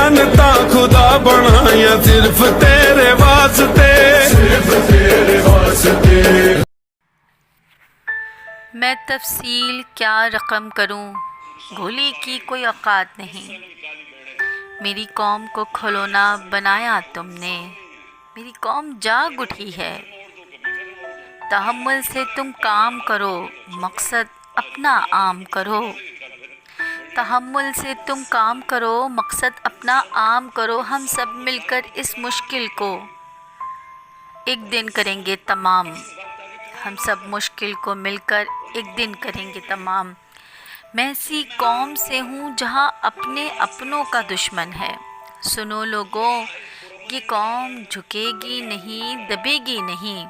جانتا خدا بنایا صرف تیرے واسطے، صرف تیرے واسطے۔ میں تفصیل کیا رقم کروں، گولی کی کوئی اوقات نہیں۔ میری قوم کو کھلونا بنایا تم نے، میری قوم جاگ اٹھی ہے۔ تحمل سے تم کام کرو، مقصد اپنا عام کرو۔ تحمل سے تم کام کرو، مقصد اپنا عام کرو۔ ہم سب مل کر اس مشکل کو ایک دن کریں گے تمام۔ ہم سب مشکل کو مل کر ایک دن کریں گے تمام۔ میں ایسی قوم سے ہوں جہاں اپنے اپنوں کا دشمن ہے۔ سنو لوگوں، یہ قوم جھکے گی نہیں، دبے گی نہیں۔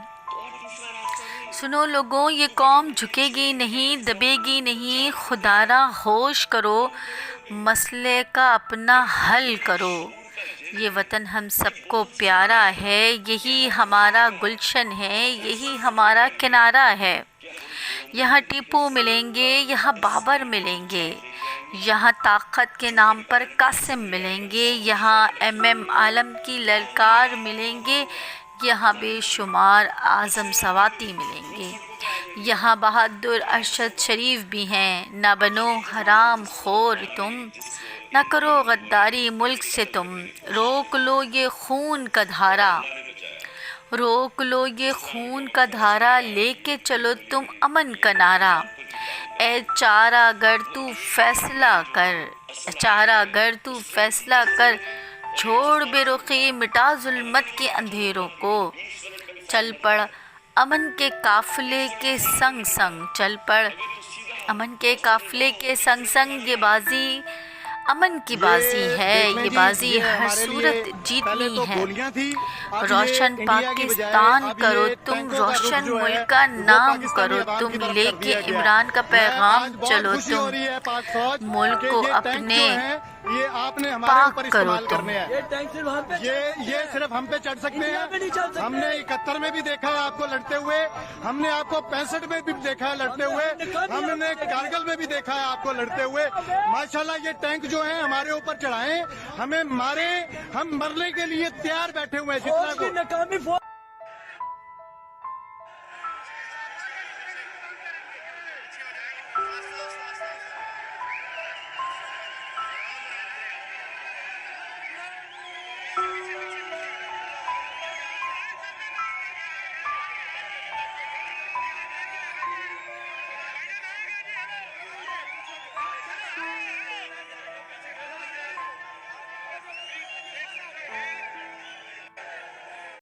سنو لوگوں، یہ قوم جھکے گی نہیں، دبے گی نہیں۔ خدارا ہوش کرو، مسئلے کا اپنا حل کرو۔ یہ وطن ہم سب کو پیارا ہے، یہی ہمارا گلشن ہے، یہی ہمارا کنارہ ہے۔ یہاں ٹیپو ملیں گے، یہاں بابر ملیں گے، یہاں طاقت کے نام پر قاسم ملیں گے، یہاں عالم کی للکار ملیں گے، یہاں بے شمار اعظم سواتی ملیں گے۔ یہاں بہادر ارشد شریف بھی ہیں۔ نہ بنو حرام خور تم، نہ کرو غداری ملک سے تم۔ روک لو یہ خون کا دھارا، روک لو یہ خون کا دھارا، لے کے چلو تم امن کا نعرہ۔ اے چارہ گر تو فیصلہ کر، چارہ گر تو فیصلہ کر، چھوڑ بے رخی، مٹا ظلمت کے اندھیروں کو۔ چل پڑ امن کے قافلے کے سنگ سنگ، چل پڑ امن کے قافلے کے سنگ سنگ۔ یہ بازی امن کی بازی ہے، یہ بازی ہر صورت جیتنی ہے۔ روشن پاکستان کرو تم، روشن ملک کا نام کرو تم، لے کے عمران کا پیغام چلو تم، ملک کو اپنے پاک کرو تم۔ یہ صرف ہم پہ چڑھ سکتے ہیں۔ ہم نے 71 میں بھی دیکھا ہے آپ کو لڑتے ہوئے، ہم نے آپ کو 65 میں بھی دیکھا ہے لڑتے ہوئے، ہم نے کارگل میں بھی دیکھا ہے آپ کو لڑتے ہوئے۔ ماشاءاللہ یہ ٹینک جو ہیں ہمارے اوپر چڑھائیں، ہمیں مارے، ہم مرنے کے لیے تیار بیٹھے ہوئے ہیں۔